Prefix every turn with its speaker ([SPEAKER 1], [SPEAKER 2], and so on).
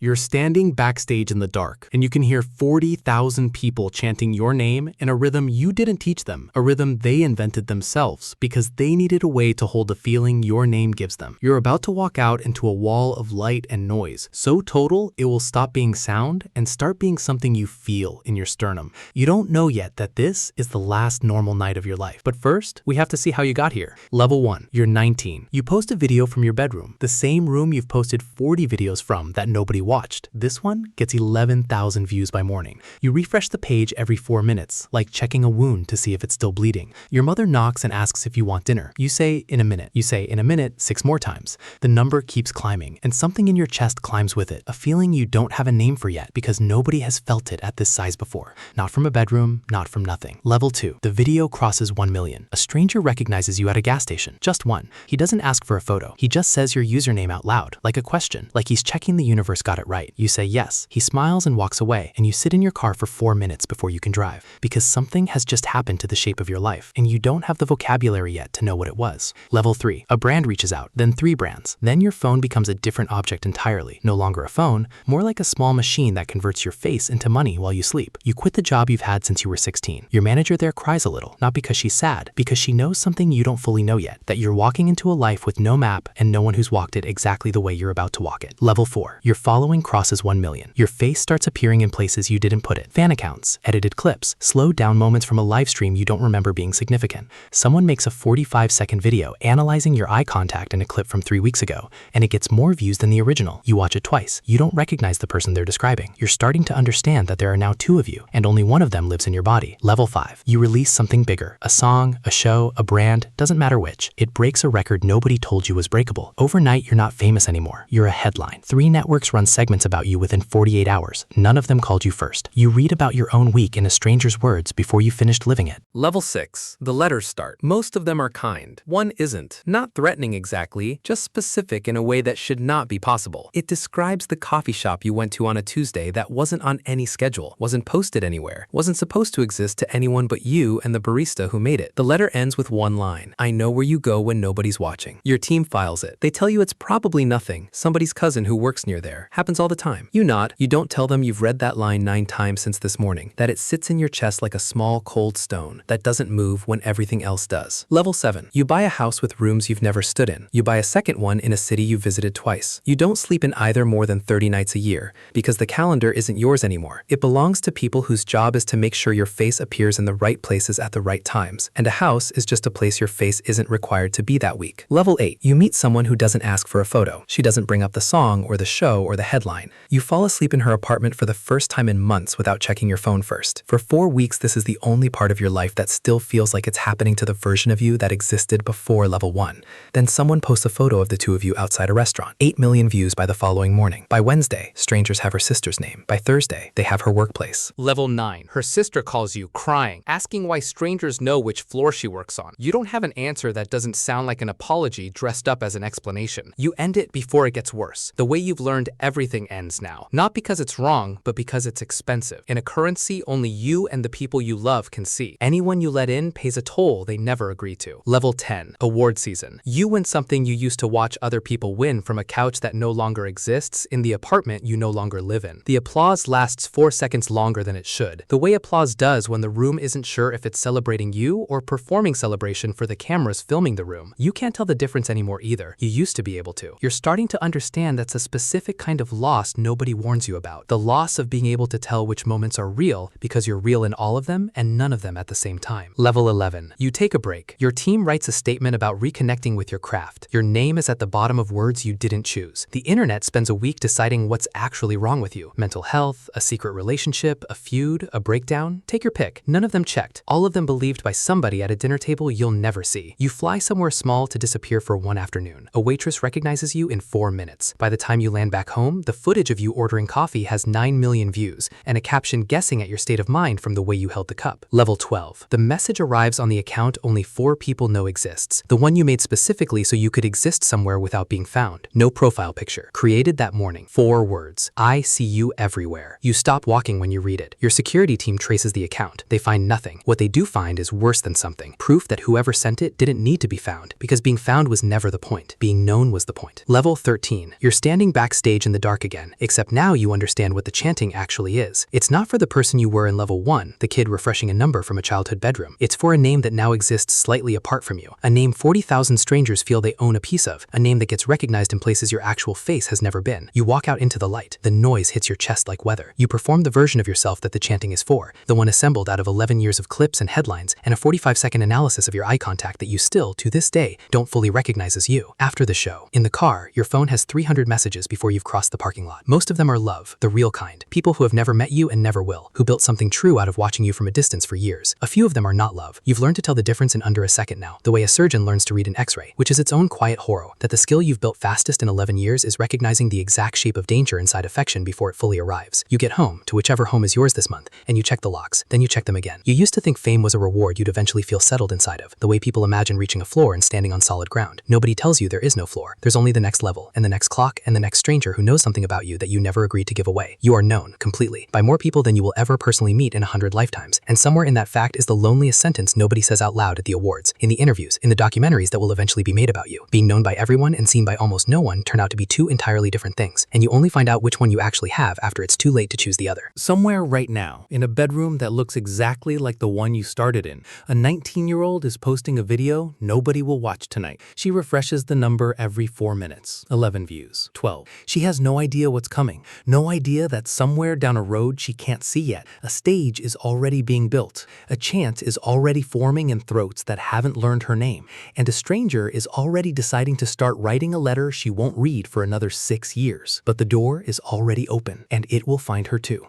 [SPEAKER 1] You're standing backstage in the dark, and you can hear 40,000 people chanting your name in a rhythm you didn't teach them, a rhythm they invented themselves because they needed a way to hold the feeling your name gives them. You're about to walk out into a wall of light and noise, so total it will stop being sound and start being something you feel in your sternum. You don't know yet that this is the last normal night of your life. But first, we have to see how you got here. Level 1. You're 19. You post a video from your bedroom, the same room you've posted 40 videos from that nobody watched. This one gets 11,000 views by morning. You refresh the page every 4 minutes, like checking a wound to see if it's still bleeding. Your mother knocks and asks if you want dinner. You say, in a minute. You say, in a minute, 6 more times. The number keeps climbing, and something in your chest climbs with it, a feeling you don't have a name for yet because nobody has felt it at this size before. Not from a bedroom, not from nothing. Level 2. The video crosses 1 million. A stranger recognizes you at a gas station. Just one. He doesn't ask for a photo. He just says your username out loud, like a question, like he's checking the universe got it right. You say yes. He smiles and walks away, and you sit in your car for 4 minutes before you can drive, because something has just happened to the shape of your life, and you don't have the vocabulary yet to know what it was. Level 3. A brand reaches out, then 3 brands. Then your phone becomes a different object entirely. No longer a phone, more like a small machine that converts your face into money while you sleep. You quit the job you've had since you were 16. Your manager there cries a little, not because she's sad, because she knows something you don't fully know yet, that you're walking into a life with no map and no one who's walked it exactly the way you're about to walk it. Level 4. Your following crosses 1 million. Your face starts appearing in places you didn't put it. Fan accounts, edited clips, slowed down moments from a live stream you don't remember being significant. Someone makes a 45-second video analyzing your eye contact in a clip from 3 weeks ago, and it gets more views than the original. You watch it twice. You don't recognize the person they're describing. You're starting to understand that there are now 2 of you, and only one of them lives in your body. Level 5. You release something bigger. A song, a show, a brand, doesn't matter which. It breaks a record nobody told you was breakable. Overnight, you're not famous anymore. You're a headline. 3 networks run segments about you within 48 hours. None of them called you first. You read about your own week in a stranger's words before you finished living it.
[SPEAKER 2] Level 6. The letters start. Most of them are kind. One isn't. Not threatening exactly, just specific in a way that should not be possible. It describes the coffee shop you went to on a Tuesday that wasn't on any schedule, wasn't posted anywhere, wasn't supposed to exist to anyone but you and the barista who made it. The letter ends with one line. I know where you go when nobody's watching. Your team files it. They tell you it's probably nothing. Somebody's cousin who works near there. Happens all the time. You nod. You don't tell them you've read that line 9 times since this morning, that it sits in your chest like a small cold stone that doesn't move when everything else does. Level 7. You buy a house with rooms you've never stood in. You buy a second one in a city you visited twice. You don't sleep in either more than 30 nights a year because the calendar isn't yours anymore. It belongs to people whose job is to make sure your face appears in the right places at the right times, and a house is just a place your face isn't required to be that week. Level 8. You meet someone who doesn't ask for a photo. She doesn't bring up the song or the show or the headline. You fall asleep in her apartment for the first time in months without checking your phone first. For 4 weeks, this is the only part of your life that still feels like it's happening to the version of you that existed before level 1. Then someone posts a photo of the 2 of you outside a restaurant. 8 million views by the following morning. By Wednesday, strangers have her sister's name. By Thursday, they have her workplace.
[SPEAKER 3] Level 9. Her sister calls you, crying, asking why strangers know which floor she works on. You don't have an answer that doesn't sound like an apology dressed up as an explanation. You end it before it gets worse. The way you've learned everything ends now. Not because it's wrong, but because it's expensive. In a currency only you and the people you love can see. Anyone you let in pays a toll they never agree to. Level 10. Award season. You win something you used to watch other people win from a couch that no longer exists in the apartment you no longer live in. The applause lasts 4 seconds longer than it should. The way applause does when the room isn't sure if it's celebrating you or performing celebration for the cameras filming the room. You can't tell the difference anymore either. You used to be able to. You're starting to understand that's a specific kind of loss nobody warns you about. The loss of being able to tell which moments are real because you're real in all of them and none of them at the same time. Level 11. You take a break. Your team writes a statement about reconnecting with your craft. Your name is at the bottom of words you didn't choose. The internet spends a week deciding what's actually wrong with you. Mental health, a secret relationship, a feud, a breakdown. Take your pick. None of them checked. All of them believed by somebody at a dinner table you'll never see. You fly somewhere small to disappear for 1 afternoon. A waitress recognizes you in 4 minutes. By the time you land back home, the footage of you ordering coffee has 9 million views and a caption guessing at your state of mind from the way you held the cup. Level 12. The message arrives on the account only 4 people know exists. The one you made specifically so you could exist somewhere without being found. No profile picture. Created that morning. 4 words. I see you everywhere. You stop walking when you read it. Your security team traces the account. They find nothing. What they do find is worse than something. Proof that whoever sent it didn't need to be found, because being found was never the point. Being known was the point. Level 13. You're standing backstage in the
[SPEAKER 2] dark again, except now you understand what the chanting actually is. It's not for the person you were in level 1, the kid refreshing a number from a childhood bedroom. It's for a name that now exists slightly apart from you, a name 40,000 strangers feel they own a piece of, a name that gets recognized in places your actual face has never been. You walk out into the light, the noise hits your chest like weather. You perform the version of yourself that the chanting is for, the one assembled out of 11 years of clips and headlines and a 45-second analysis of your eye contact that you still, to this day, don't fully recognize as you. After the show, in the car, your phone has 300 messages before you've crossed the parking lot. Most of them are love, the real kind. People who have never met you and never will, who built something true out of watching you from a distance for years. A few of them are not love. You've learned to tell the difference in under a second now, the way a surgeon learns to read an x-ray, which is its own quiet horror, that the skill you've built fastest in 11 years is recognizing the exact shape of danger inside affection before it fully arrives. You get home, to whichever home is yours this month, and you check the locks, then you check them again. You used to think fame was a reward you'd eventually feel settled inside of, the way people imagine reaching a floor and standing on solid ground. Nobody tells you there is no floor. There's only the next level, and the next clock, and the next stranger who knows something about you that you never agreed to give away. You are known, completely, by more people than you will ever personally meet in 100 lifetimes, and somewhere in that fact is the loneliest sentence nobody says out loud at the awards, in the interviews, in the documentaries that will eventually be made about you. Being known by everyone and seen by almost no one turn out to be two entirely different things, and you only find out which one you actually have after it's too late to choose the other.
[SPEAKER 1] Somewhere right now, in a bedroom that looks exactly like the one you started in, a 19-year-old is posting a video nobody will watch tonight. She refreshes the number every 4 minutes. 11 views. 12. She has no idea what's coming. No idea that somewhere down a road she can't see yet, a stage is already being built. A chant is already forming in throats that haven't learned her name. And a stranger is already deciding to start writing a letter she won't read for another 6 years. But the door is already open, and it will find her too.